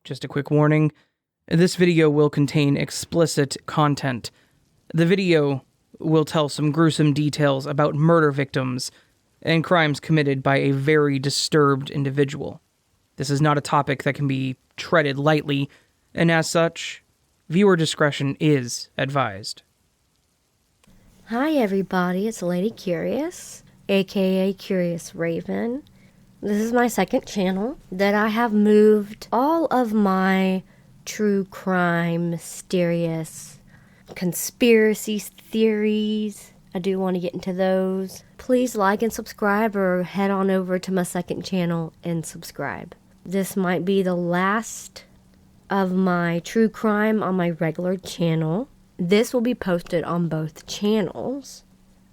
Just a quick warning, this video will contain explicit content. The video will tell some gruesome details about murder victims and crimes committed by a very disturbed individual. This is not a topic that can be treated lightly, and as such, viewer discretion is advised. Hi everybody, it's Lady Curious, aka Curious Raven. This is my second channel that I have moved all of my true crime, mysterious, conspiracy theories. I do want to get into those. Please like and subscribe, or head on over to my second channel and subscribe. This might be the last of my true crime on my regular channel. This will be posted on both channels.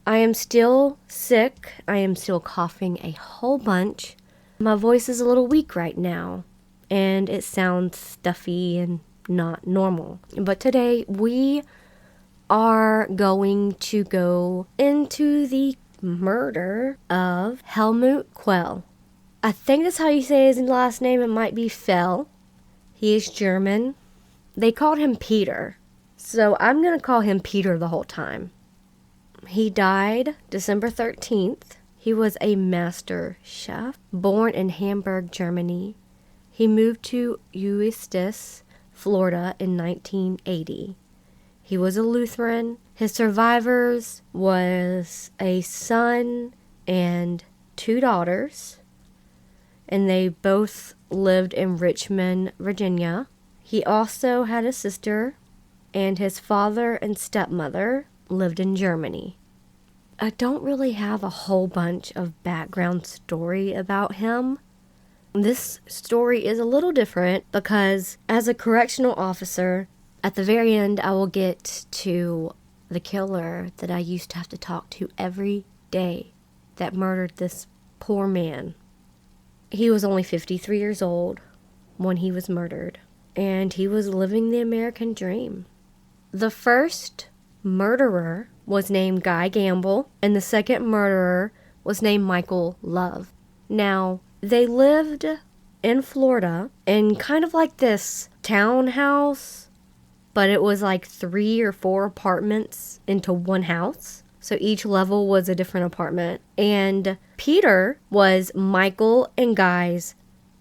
I am still sick. I am still coughing a whole bunch. My voice is a little weak right now, and it sounds stuffy and not normal. But today we are going to go into the murder of Helmut Khuel. I think that's how you say his last name. It might be FL. He is German. They called him Peter, so I'm going to call him Peter the whole time. He died December 13th. He was a master chef, born in Hamburg, Germany. He moved to Eustis, Florida in 1980. He was a Lutheran. His survivors was a son and 2 daughters, and they both lived in Richmond, Virginia. He also had a sister, and his father and stepmother lived in Germany. I don't really have a whole bunch of background story about him. This story is a little different because as a correctional officer, at the very end I will get to the killer that I used to have to talk to every day that murdered this poor man. He was only 53 years old when he was murdered, and he was living the American dream. The first murderer was named Guygamble, and the second murderer was named Michael Love. Now, they lived in Florida in kind of like this townhouse, but it was like 3 or 4 apartments into one house. So each level was a different apartment. And Peter was Michael and Guy's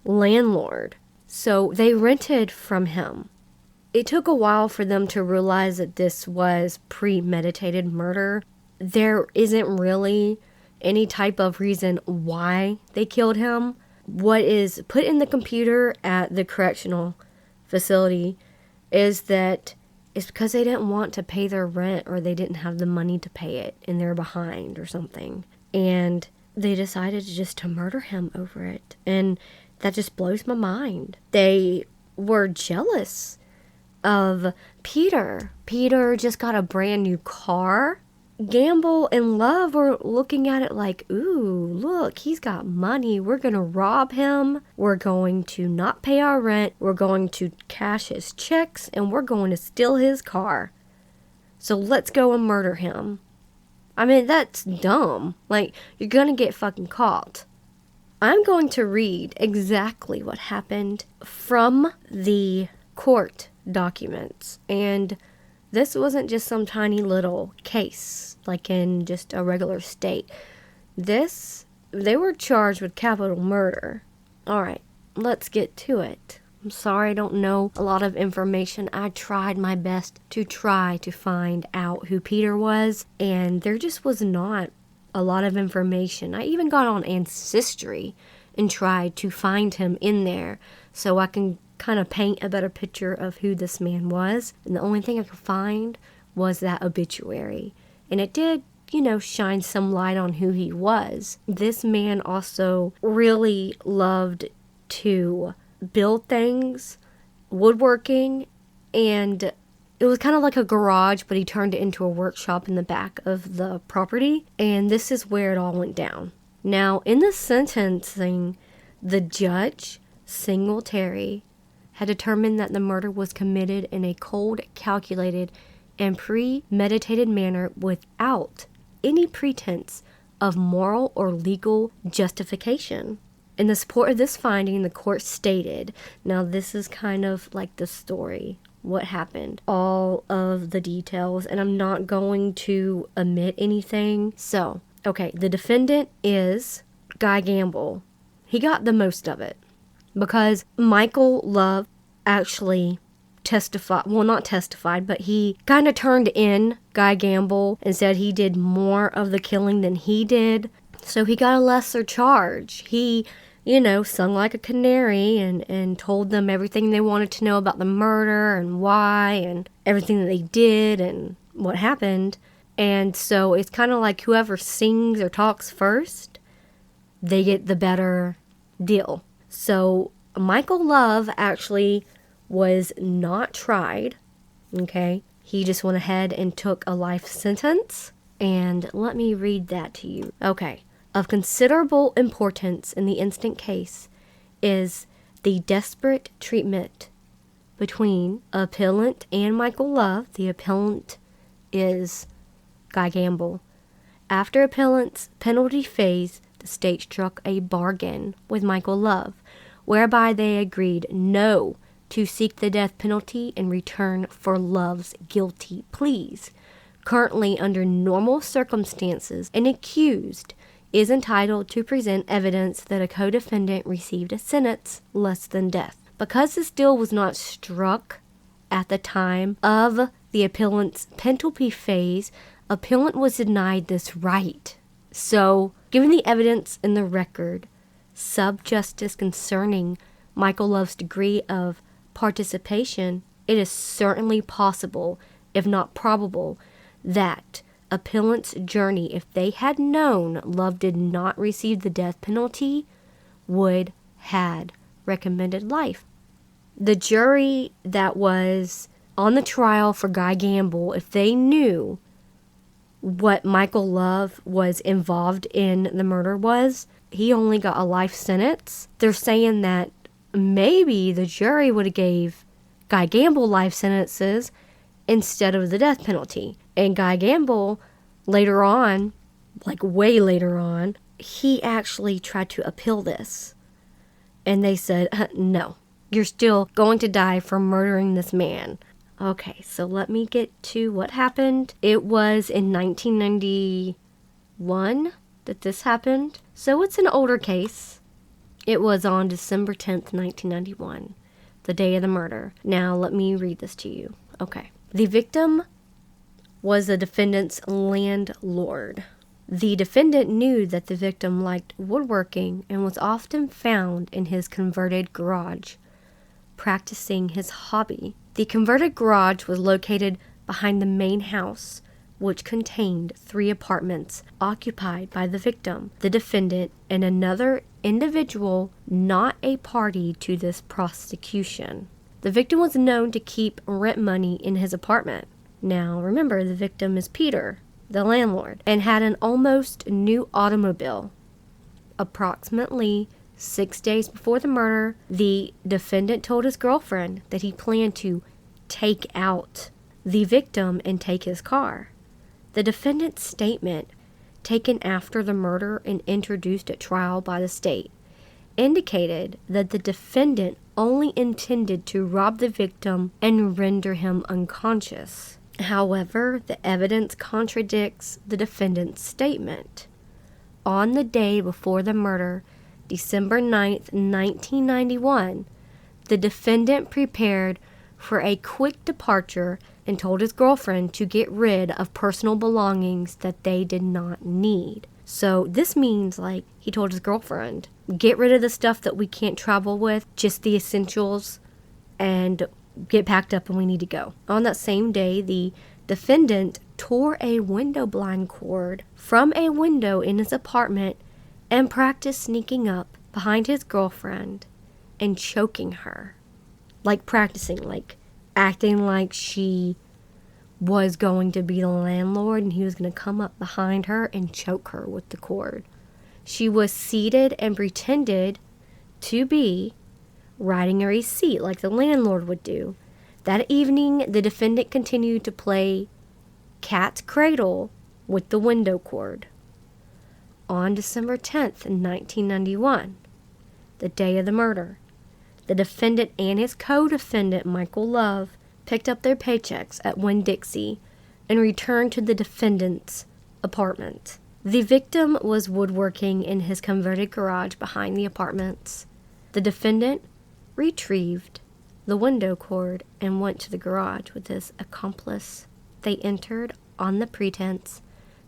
landlord. So they rented from him. It took a while for them to realize that this was premeditated murder. There isn't really any type of reason why they killed him. What is put in the computer at the correctional facility is that it's because they didn't want to pay their rent, or they didn't have the money to pay it and they're behind or something. And they decided just to murder him over it. And that just blows my mind. They were jealous of Peter. Peter just got a brand new car. Gamble and Love were looking at it like, ooh, look, he's got money. We're going to rob him. We're going to not pay our rent. We're going to cash his checks, and we're going to steal his car. So let's go and murder him. I mean, that's dumb. Like, you're going to get fucking caught. I'm going to read exactly what happened from the court documents, and this wasn't just some tiny little case like in just a regular state. They were charged with capital murder. Alright, let's get to it. I'm sorry I don't know a lot of information. I tried my best to try to find out who Peter was, and there just was not a lot of information. I even got on Ancestry and tried to find him in there so I can kind of paint a better picture of who this man was. And the only thing I could find was that obituary. And it did, shine some light on who he was. This man also really loved to build things, woodworking, and it was kind of like a garage, but he turned it into a workshop in the back of the property. And this is where it all went down. Now, in the sentencing, the judge, Singletary, had determined that the murder was committed in a cold, calculated, and premeditated manner without any pretense of moral or legal justification. In the support of this finding, the court stated, now this is kind of like the story, what happened, all of the details, and I'm not going to omit anything. So, okay, the defendant is Guygamble. He got the most of it because Michael Love actually not testified, but he kind of turned in Guygamble and said he did more of the killing than he did. So he got a lesser charge. He, sung like a canary and told them everything they wanted to know about the murder and why and everything that they did and what happened. And so it's kind of like whoever sings or talks first, they get the better deal. So Michael Love actually was not tried, okay? He just went ahead and took a life sentence. And let me read that to you. Okay. Of considerable importance in the instant case is the desperate treatment between appellant and Michael Love. The appellant is Guygamble. After appellant's penalty phase, the state struck a bargain with Michael Love, whereby they agreed to seek the death penalty in return for Love's guilty pleas. Currently, under normal circumstances, an accused is entitled to present evidence that a co-defendant received a sentence less than death. Because this deal was not struck at the time of the appellant's penalty phase, appellant was denied this right. So, given the evidence in the record, sub-justice concerning Michael Love's degree of participation, it is certainly possible, if not probable, that appellant's journey, if they had known Love did not receive the death penalty, would had recommended life. The jury that was on the trial for Guygamble, if they knew what Michael Love was involved in the murder was, he only got a life sentence. They're saying that maybe the jury would have gave Guygamble life sentences instead of the death penalty. And Guygamble, later on, like way later on, he actually tried to appeal this. And they said, no, you're still going to die for murdering this man. Okay, so let me get to what happened. It was in 1991 that this happened. So it's an older case. It was on December 10th, 1991, the day of the murder. Now, let me read this to you. Okay. The victim was the defendant's landlord. The defendant knew that the victim liked woodworking and was often found in his converted garage, practicing his hobby. The converted garage was located behind the main house, which contained 3 apartments occupied by the victim, the defendant, and another individual not a party to this prosecution. The victim was known to keep rent money in his apartment. Now, remember, the victim is Peter, the landlord, and had an almost new automobile. Approximately 6 days before the murder, the defendant told his girlfriend that he planned to take out the victim and take his car. The defendant's statement, taken after the murder and introduced at trial by the state, indicated that the defendant only intended to rob the victim and render him unconscious. However, the evidence contradicts the defendant's statement. On the day before the murder, December 9th, 1991, the defendant prepared for a quick departure and told his girlfriend to get rid of personal belongings that they did not need. So this means, like, he told his girlfriend, get rid of the stuff that we can't travel with, just the essentials, and get packed up and we need to go. On that same day, the defendant tore a window blind cord from a window in his apartment and practiced sneaking up behind his girlfriend and choking her. Like practicing, like acting like she was going to be the landlord and he was going to come up behind her and choke her with the cord. She was seated and pretended to be writing a receipt like the landlord would do. That evening, the defendant continued to play cat's cradle with the window cord. On December 10th, 1991, the day of the murder. The defendant and his co-defendant, Michael Love, picked up their paychecks at Winn-Dixie and returned to the defendant's apartment. The victim was woodworking in his converted garage behind the apartments. The defendant retrieved the window cord and went to the garage with his accomplice. They entered on the pretense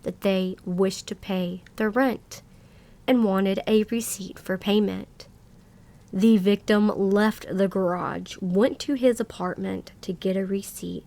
that they wished to pay their rent and wanted a receipt for payment. The victim left the garage, went to his apartment to get a receipt,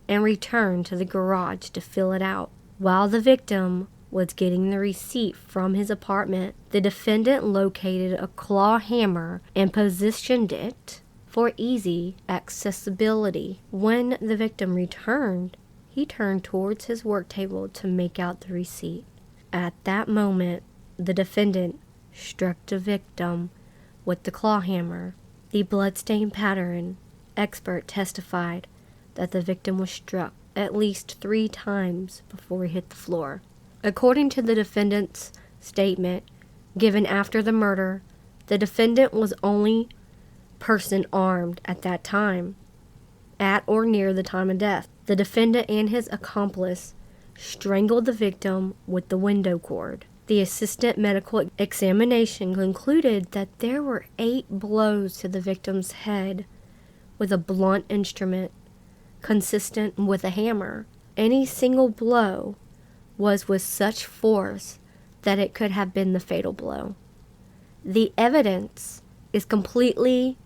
and returned to the garage to fill it out. While the victim was getting the receipt from his apartment, the defendant located a claw hammer and positioned it for easy accessibility. When the victim returned, he turned towards his work table to make out the receipt. At that moment, the defendant struck the victim with the claw hammer. The bloodstain pattern expert testified that the victim was struck at least 3 times before he hit the floor. According to the defendant's statement given after the murder, the defendant was only person armed at that time, at or near the time of death. The defendant and his accomplice strangled the victim with the window cord. The assistant medical examination concluded that there were 8 blows to the victim's head with a blunt instrument consistent with a hammer. Any single blow was with such force that it could have been the fatal blow. The evidence is completely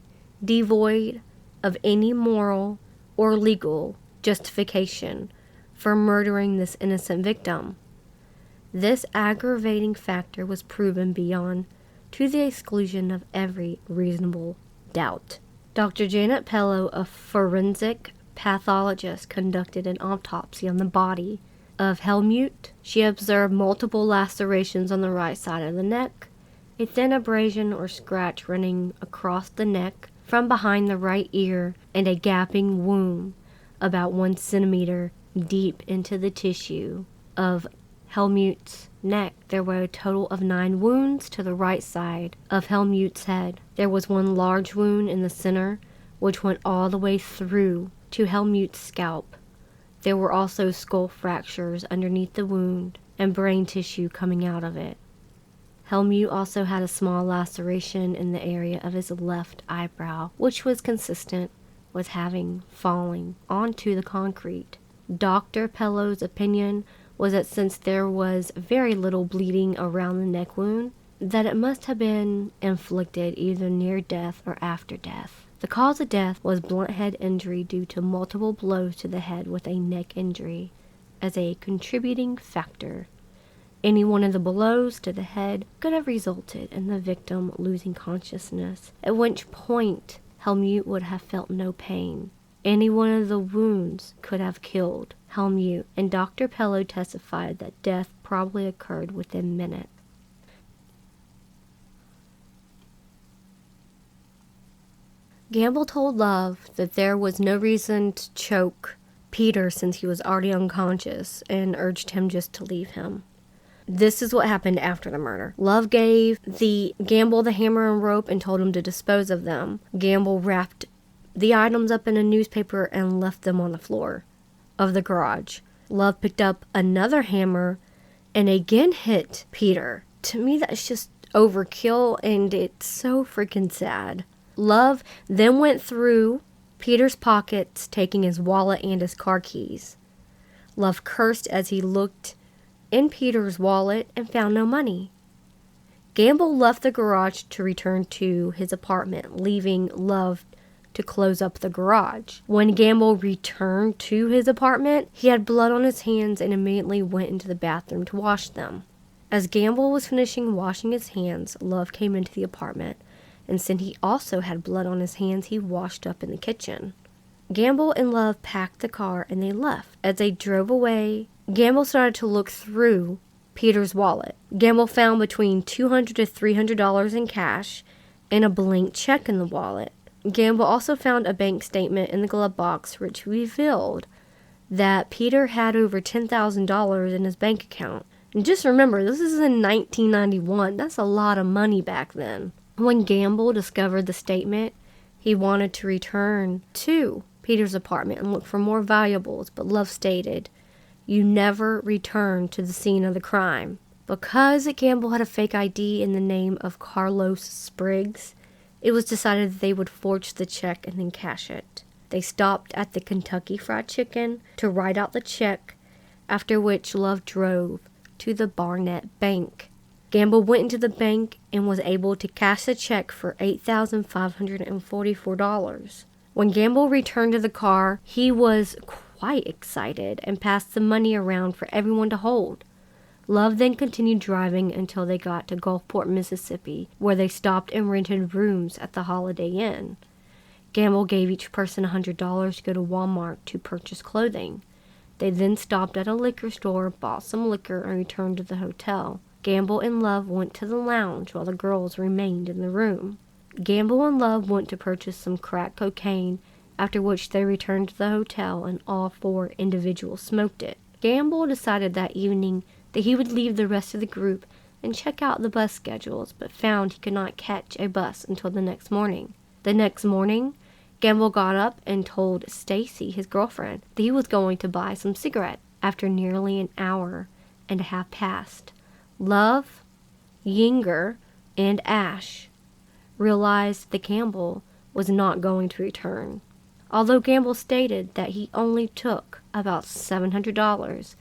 devoid of any moral or legal justification for murdering this innocent victim. This aggravating factor was proven beyond to the exclusion of every reasonable doubt. Dr. Janet Pello, a forensic pathologist, conducted an autopsy on the body of Helmut. She observed multiple lacerations on the right side of the neck, a thin abrasion or scratch running across the neck from behind the right ear, and a gaping wound about 1 centimeter deep into the tissue of Helmut's neck. There were a total of 9 wounds to the right side of Helmut's head. There was 1 large wound in the center, which went all the way through to Helmut's scalp. There were also skull fractures underneath the wound and brain tissue coming out of it. Helmut also had a small laceration in the area of his left eyebrow, which was consistent with having fallen onto the concrete. Dr. Pello's opinion was that since there was very little bleeding around the neck wound, that it must have been inflicted either near death or after death. The cause of death was blunt head injury due to multiple blows to the head with a neck injury as a contributing factor. Any one of the blows to the head could have resulted in the victim losing consciousness, at which point Helmut would have felt no pain. Any one of the wounds could have killed Helmut, and Dr. Pello testified that death probably occurred within minutes. Gamble told Love that there was no reason to choke Peter since he was already unconscious and urged him just to leave him. This is what happened after the murder. Love gave Gamble the hammer and rope and told him to dispose of them. Gamble wrapped the items up in a newspaper and left them on the floor of the garage. Love picked up another hammer and again hit Peter. To me, that's just overkill, and it's so freaking sad. Love then went through Peter's pockets, taking his wallet and his car keys. Love cursed as he looked in Peter's wallet and found no money. Gamble left the garage to return to his apartment, leaving Love to close up the garage. When Gamble returned to his apartment, he had blood on his hands and immediately went into the bathroom to wash them. As Gamble was finishing washing his hands, Love came into the apartment, and since he also had blood on his hands, he washed up in the kitchen. Gamble and Love packed the car and they left. As they drove away, Gamble started to look through Peter's wallet. Gamble found between $200 to $300 in cash and a blank check in the wallet. Gamble also found a bank statement in the glove box which revealed that Peter had over $10,000 in his bank account. And just remember, this is in 1991. That's a lot of money back then. When Gamble discovered the statement, he wanted to return to Peter's apartment and look for more valuables, but Love stated, "You never return to the scene of the crime." Because Gamble had a fake ID in the name of Carlos Spriggs, it was decided that they would forge the check and then cash it. They stopped at the Kentucky Fried Chicken to write out the check, after which Love drove to the Barnett Bank. Gamble went into the bank and was able to cash the check for $8,544. When Gamble returned to the car, he was quite excited and passed the money around for everyone to hold. Love then continued driving until they got to Gulfport, Mississippi, where they stopped and rented rooms at the Holiday Inn. Gamble gave each person $100 to go to Walmart to purchase clothing. They then stopped at a liquor store, bought some liquor, and returned to the hotel. Gamble and Love went to the lounge while the girls remained in the room. Gamble and Love went to purchase some crack cocaine, after which they returned to the hotel and all four individuals smoked it. Gamble decided that evening that he would leave the rest of the group and check out the bus schedules, but found he could not catch a bus until the next morning. The next morning, Gamble got up and told Stacy, his girlfriend, that he was going to buy some cigarettes. After nearly an hour and a half passed, Love, Yinger, and Ash realized that Gamble was not going to return. Although Gamble stated that he only took about $700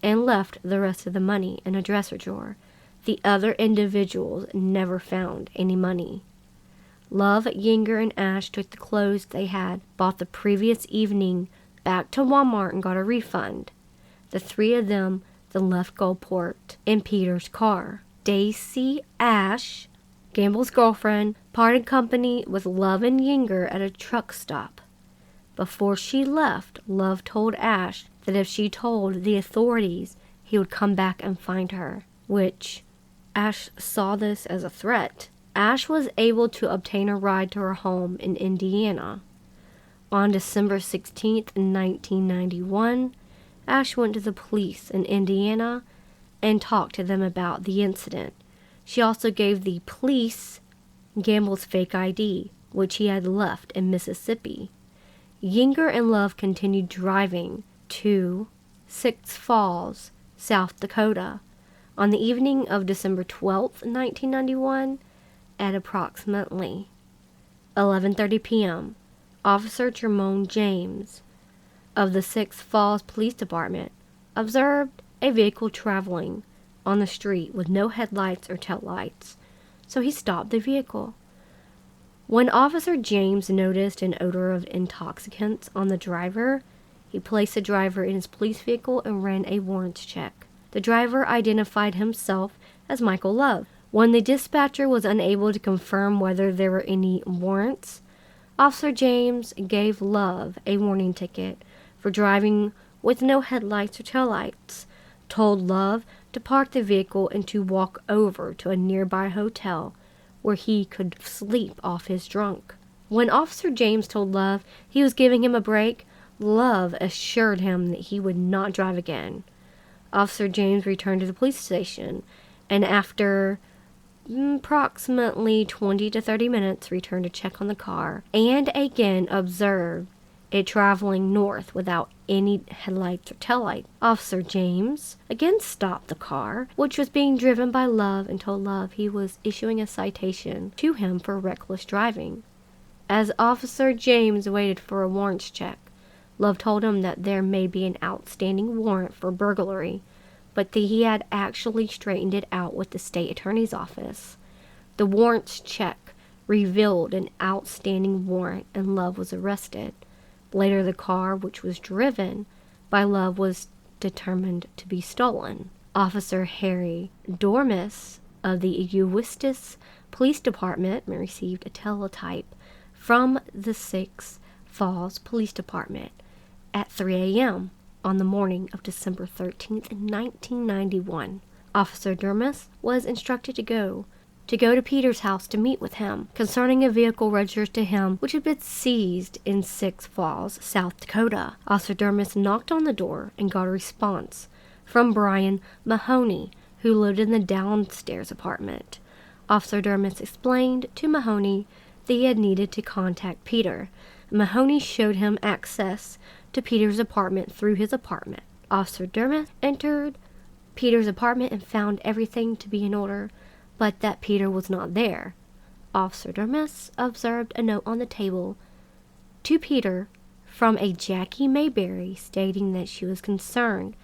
and left the rest of the money in a dresser drawer, the other individuals never found any money. Love, Yinger, and Ash took the clothes they had bought the previous evening back to Walmart and got a refund. The three of them then left Gulfport in Peter's car. Stacy Ash, Gamble's girlfriend, parted company with Love and Yinger at a truck stop. Before she left, Love told Ash that if she told the authorities, he would come back and find her, which Ash saw this as a threat. Ash was able to obtain a ride to her home in Indiana. On December 16th, 1991, Ash went to the police in Indiana and talked to them about the incident. She also gave the police Gamble's fake ID, which he had left in Mississippi. Yinger and Love continued driving to Six Falls, South Dakota. On the evening of December 12th, 1991, at approximately 11:30 p.m., Officer Jermone James of the Six Falls Police Department observed a vehicle traveling on the street with no headlights or taillights, so he stopped the vehicle. When Officer James noticed an odor of intoxicants on the driver, he placed the driver in his police vehicle and ran a warrants check. The driver identified himself as Michael Love. When the dispatcher was unable to confirm whether there were any warrants, Officer James gave Love a warning ticket for driving with no headlights or taillights, told Love to park the vehicle and to walk over to a nearby hotel where he could sleep off his drunk. When Officer James told Love he was giving him a break, Love assured him that he would not drive again. Officer James returned to the police station, and after approximately 20 to 30 minutes returned to check on the car, and again observed it traveling north without any headlights or taillights. Officer James again stopped the car, which was being driven by Love, and told Love he was issuing a citation to him for reckless driving. As Officer James waited for a warrants check, Love told him that there may be an outstanding warrant for burglary, but that he had actually straightened it out with the state attorney's office. The warrants check revealed an outstanding warrant, and Love was arrested. Later, the car, which was driven by Love, was determined to be stolen. Officer Harry Dormis of the Eustis Police Department received a teletype from the Six Falls Police Department at 3 a.m. on the morning of December 13th, 1991. Officer Dormis was instructed to go to Peter's house to meet with him concerning a vehicle registered to him which had been seized in Six Falls, South Dakota. Officer Dormis knocked on the door and got a response from Brian Mahoney, who lived in the downstairs apartment. Officer Dermis explained to Mahoney that he had needed to contact Peter. Mahoney showed him access to Peter's apartment through his apartment. Officer Dermis entered Peter's apartment and found everything to be in order, but that Peter was not there. Officer Dermis observed a note on the table to Peter from a Jackie Mayberry stating that she was concerned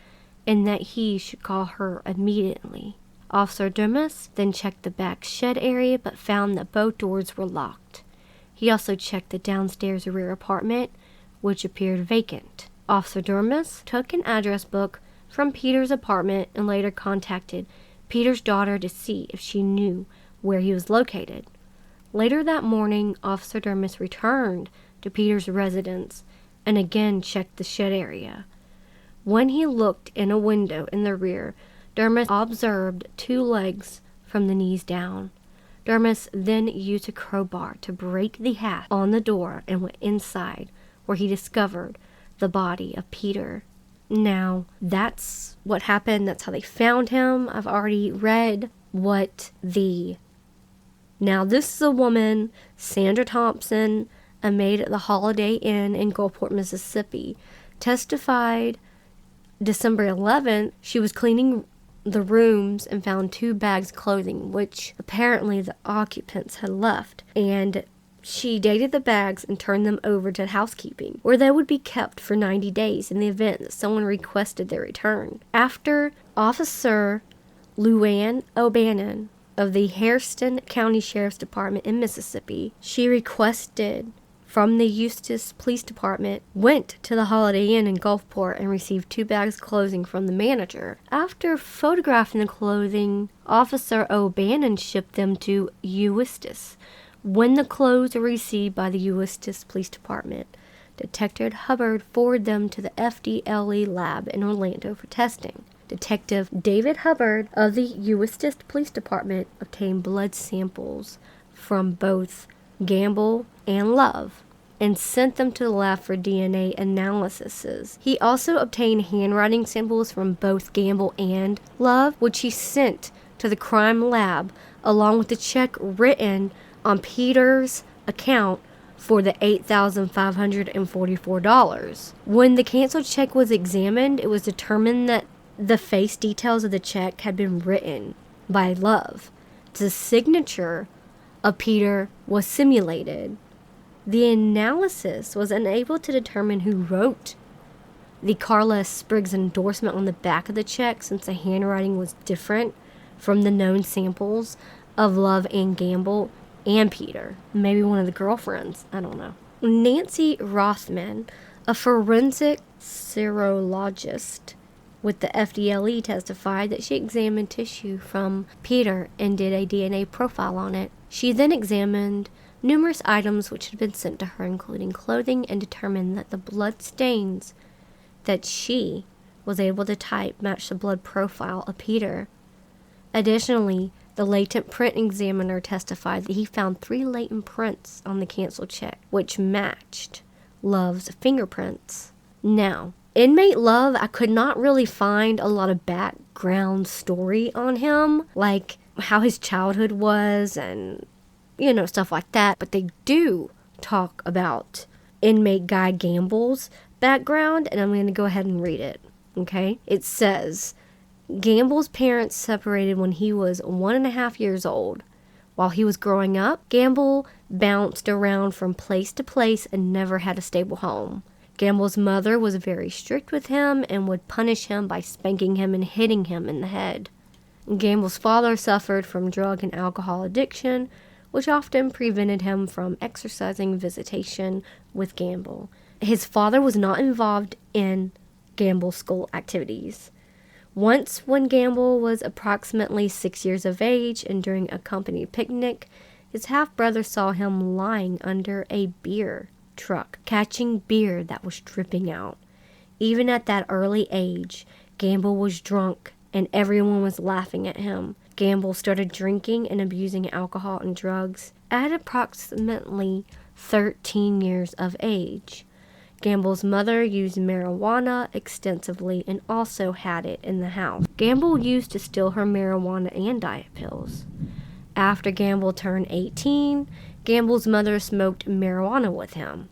and that he should call her immediately. Officer Dermis then checked the back shed area but found that both doors were locked. He also checked the downstairs rear apartment, which appeared vacant. Officer Dermis took an address book from Peter's apartment and later contacted Peter's daughter to see if she knew where he was located. Later that morning, Officer Dermis returned to Peter's residence and again checked the shed area. When he looked in a window in the rear, Dermis observed 2 legs from the knees down. Dermis then used a crowbar to break the hasp on the door and went inside, where he discovered the body of Peter. Now, that's what happened. That's how they found him. I've already read Now, this is a woman, Sandra Thompson, a maid at the Holiday Inn in Gulfport, Mississippi, testified December 11th she was cleaning the rooms and found 2 bags of clothing, which apparently the occupants had left, and she dated the bags and turned them over to housekeeping, where they would be kept for 90 days in the event that someone requested their return. After Officer Loughman FL of the Hairston County Sheriff's Department in Mississippi, she requested from the Eustis Police Department, went to the Holiday Inn in Gulfport and received 2 bags of clothing from the manager. After photographing the clothing, Officer O'Bannon shipped them to Eustis. When the clothes were received by the Eustis Police Department, Detective Hubbard forwarded them to the FDLE lab in Orlando for testing. Detective David Hubbard of the Eustis Police Department obtained blood samples from both Gamble and Love and sent them to the lab for DNA analysis. He also obtained handwriting samples from both Gamble and Love, which he sent to the crime lab along with the check written on Peter's account for the $8,544. When the canceled check was examined, it was determined that the face details of the check had been written by Love. The signature of Peter was simulated. The analysis was unable to determine who wrote the Carla Spriggs endorsement on the back of the check, since the handwriting was different from the known samples of Love and Gamble and Peter. Maybe one of the girlfriends. I don't know. Nancy Rothman, a forensic serologist with the FDLE, testified that she examined tissue from Peter and did a DNA profile on it. She then examined numerous items which had been sent to her, including clothing, and determined that the blood stains that she was able to type matched the blood profile of Peter. Additionally, the latent print examiner testified that he found 3 latent prints on the canceled check, which matched Love's fingerprints. Now, inmate Love, I could not really find a lot of background story on him, like how his childhood was and, stuff like that. But they do talk about inmate Guygamble's background, and I'm going to go ahead and read it, okay? It says, Gamble's parents separated when he was 1.5 years old. While he was growing up, Gamble bounced around from place to place and never had a stable home. Gamble's mother was very strict with him and would punish him by spanking him and hitting him in the head. Gamble's father suffered from drug and alcohol addiction, which often prevented him from exercising visitation with Gamble. His father was not involved in Gamble's school activities. Once, when Gamble was approximately 6 years of age and during a company picnic, his half-brother saw him lying under a beer truck, catching beer that was dripping out. Even at that early age, Gamble was drunk and everyone was laughing at him. Gamble started drinking and abusing alcohol and drugs at approximately 13 years of age. Gamble's mother used marijuana extensively and also had it in the house. Gamble used to steal her marijuana and diet pills. After Gamble turned 18, Gamble's mother smoked marijuana with him.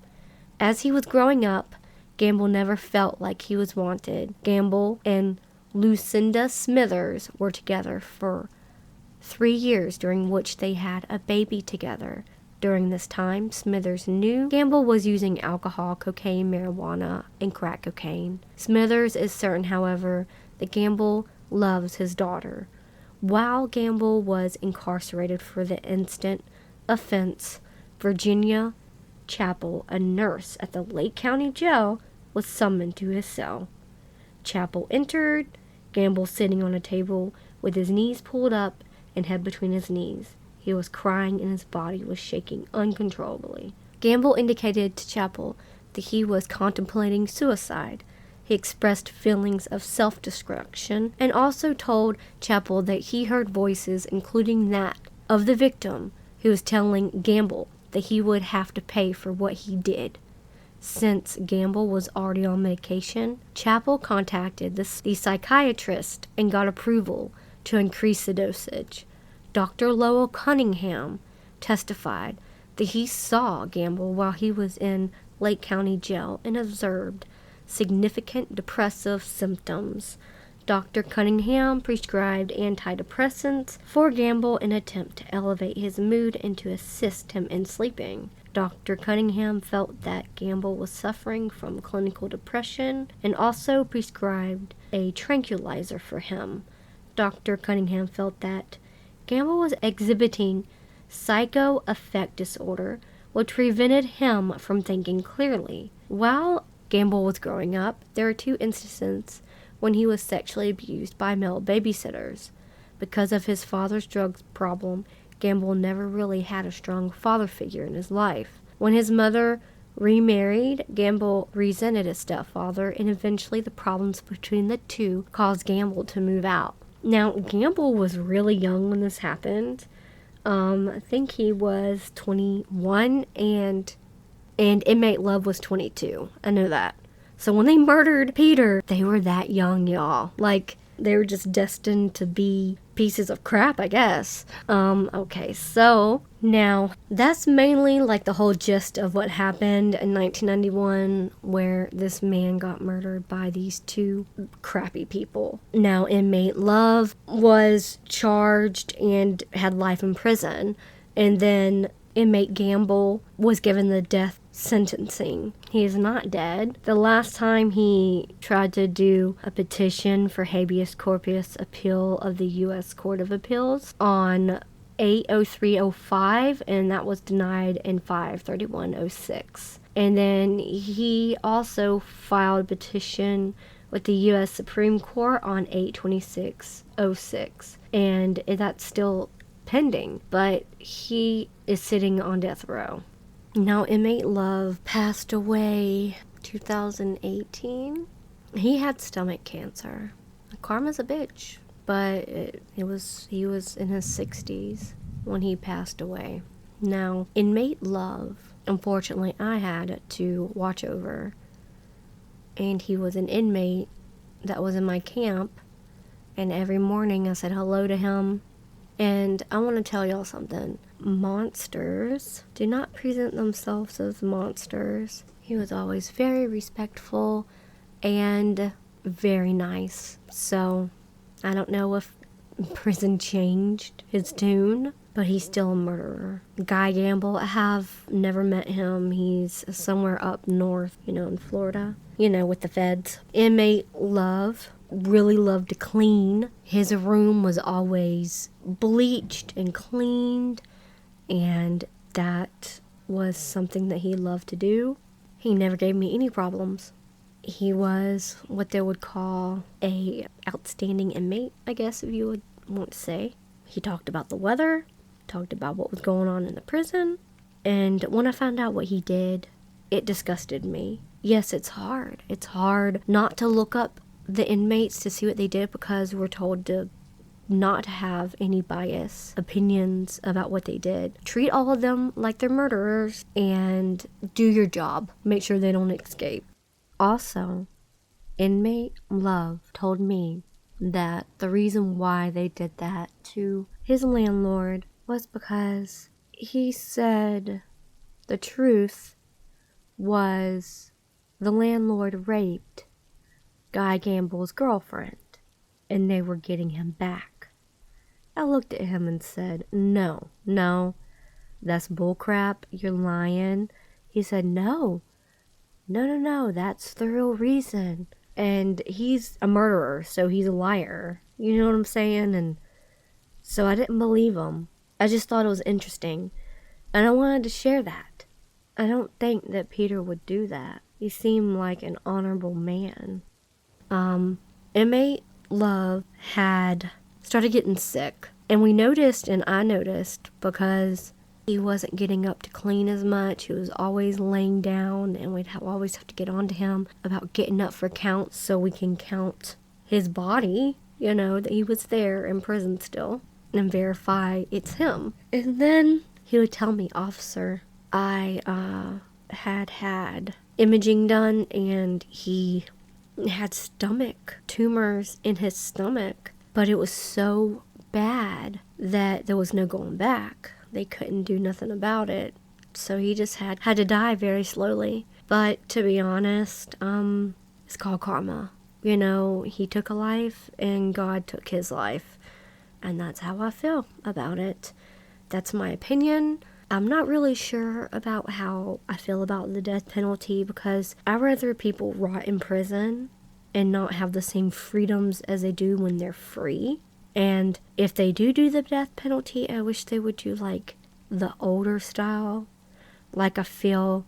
As he was growing up, Gamble never felt like he was wanted. Gamble and Lucinda Smithers were together for 3 years, during which they had a baby together. During this time, Smithers knew Gamble was using alcohol, cocaine, marijuana, and crack cocaine. Smithers is certain, however, that Gamble loves his daughter. While Gamble was incarcerated for the instant offense, Virginia Chappell, a nurse at the Lake County Jail, was summoned to his cell. Chappell entered, Gamble sitting on a table with his knees pulled up and head between his knees. He was crying and his body was shaking uncontrollably. Gamble indicated to Chappell that he was contemplating suicide. He expressed feelings of self-destruction and also told Chappell that he heard voices, including that of the victim, who was telling Gamble that he would have to pay for what he did. Since Gamble was already on medication, Chappell contacted the psychiatrist and got approval to increase the dosage. Dr. Lowell Cunningham testified that he saw Gamble while he was in Lake County Jail and observed significant depressive symptoms. Dr. Cunningham prescribed antidepressants for Gamble in an attempt to elevate his mood and to assist him in sleeping. Dr. Cunningham felt that Gamble was suffering from clinical depression and also prescribed a tranquilizer for him. Dr. Cunningham felt that Gamble was exhibiting psychoaffect disorder, which prevented him from thinking clearly. While Gamble was growing up, there were 2 instances when he was sexually abused by male babysitters. Because of his father's drug problem, Gamble never really had a strong father figure in his life. When his mother remarried, Gamble resented his stepfather, and eventually the problems between the two caused Gamble to move out. Now, Gamble was really young when this happened. I think he was 21 and Inmate Love was 22. I know that. So when they murdered Peter, they were that young, y'all. Like, they were just destined to be pieces of crap, I guess. Okay, so now that's mainly like the whole gist of what happened in 1991, where this man got murdered by these 2 crappy people. Now, Inmate Love was charged and had life in prison, and then Inmate Gamble was given the death sentencing. He is not dead. The last time he tried to do a petition for habeas corpus appeal of the U.S. Court of Appeals on 8/03/05, and that was denied in 5/31/06. And then he also filed a petition with the U.S. Supreme Court on 8/26/06, and that's still pending, but he is sitting on death row. Now, Inmate Love passed away 2018. He had stomach cancer. Karma's a bitch, but he was in his 60s when he passed away. Now, Inmate Love, unfortunately, I had to watch over, and he was an inmate that was in my camp, and every morning I said hello to him. And I want to tell y'all something. Monsters do not present themselves as monsters. He was always very respectful and very nice. So, I don't know if prison changed his tune, but he's still a murderer. Guygamble, I have never met him. He's somewhere up north, in Florida, with the feds. Inmate Love really loved to clean. His room was always bleached and cleaned, and that was something that he loved to do. He never gave me any problems. He was what they would call a outstanding inmate, I guess, if you would want to say. He talked about the weather, talked about what was going on in the prison, and when I found out what he did, it disgusted me. Yes, it's hard. It's hard not to look up the inmates to see what they did, because we're told to not have any bias opinions about what they did. Treat all of them like they're murderers and do your job. Make sure they don't escape. Also, Inmate Love told me that the reason why they did that to his landlord was because he said the truth was the landlord raped Guy Gamble's girlfriend and they were getting him back. I looked at him and said, no, that's bullcrap, you're lying. He said, no, that's the real reason. And he's a murderer, so he's a liar. You know what I'm saying? And so I didn't believe him. I just thought it was interesting. And I wanted to share that. I don't think that Peter would do that. He seemed like an honorable man. Inmate Love had started getting sick. And we noticed, and I noticed, because he wasn't getting up to clean as much. He was always laying down, and we'd always have to get on to him about getting up for counts so we can count his body, you know, that he was there in prison still, and verify it's him. And then he would tell me, officer, I had imaging done, and he had stomach tumors in his stomach, but it was so bad that there was no going back. They couldn't do nothing about it. So he just had to die very slowly. But to be honest, it's called karma. You know, he took a life and God took his life. And that's how I feel about it. That's my opinion. I'm not really sure about how I feel about the death penalty because I'd rather people rot in prison and not have the same freedoms as they do when they're free. And if they do the death penalty, I wish they would do like the older style. Like I feel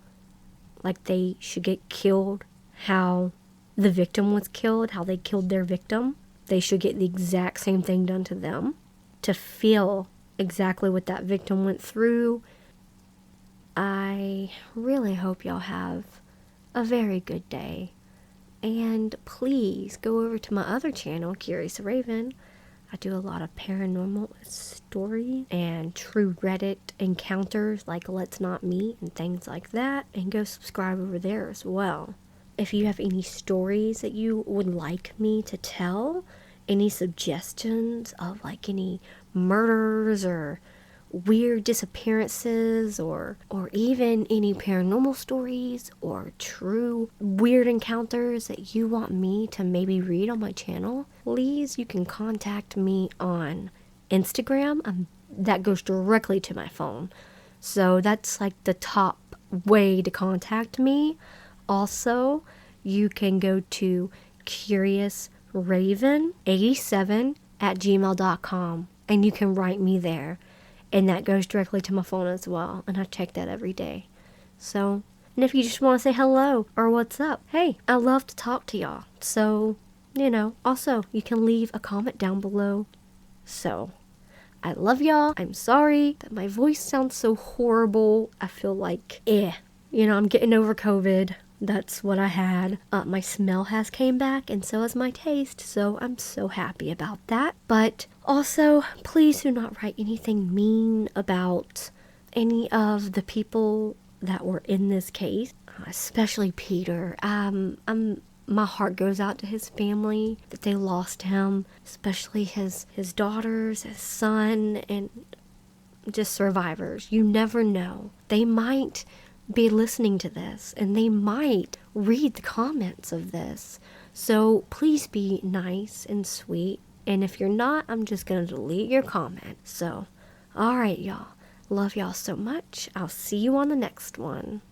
like they should get killed how the victim was killed, how they killed their victim. They should get the exact same thing done to them to feel exactly what that victim went through. I really hope y'all have a very good day. And please go over to my other channel, Curious Raven. I do a lot of paranormal stories and true Reddit encounters like Let's Not Meet and things like that. And go subscribe over there as well. If you have any stories that you would like me to tell, any suggestions of like any murders or weird disappearances or even any paranormal stories or true weird encounters that you want me to maybe read on my channel, please, you can contact me on Instagram. That goes directly to my phone. So that's like the top way to contact me. Also, you can go to curiousraven87@gmail.com and you can write me there. And that goes directly to my phone as well. And I check that every day. So, and if you just want to say hello or what's up, hey, I love to talk to y'all. So, you know, also, you can leave a comment down below. So, I love y'all. I'm sorry that my voice sounds so horrible. I feel like, you know, I'm getting over COVID. That's what I had. My smell has came back and so has my taste, so I'm so happy about that. But also, please do not write anything mean about any of the people that were in this case, especially Peter. My heart goes out to his family that they lost him, especially his daughters, his son, and just survivors. You never know. They might be listening to this and they might read the comments of this. So please be nice and sweet. And if you're not, I'm just going to delete your comment. So, alright, y'all. Love y'all so much. I'll see you on the next one.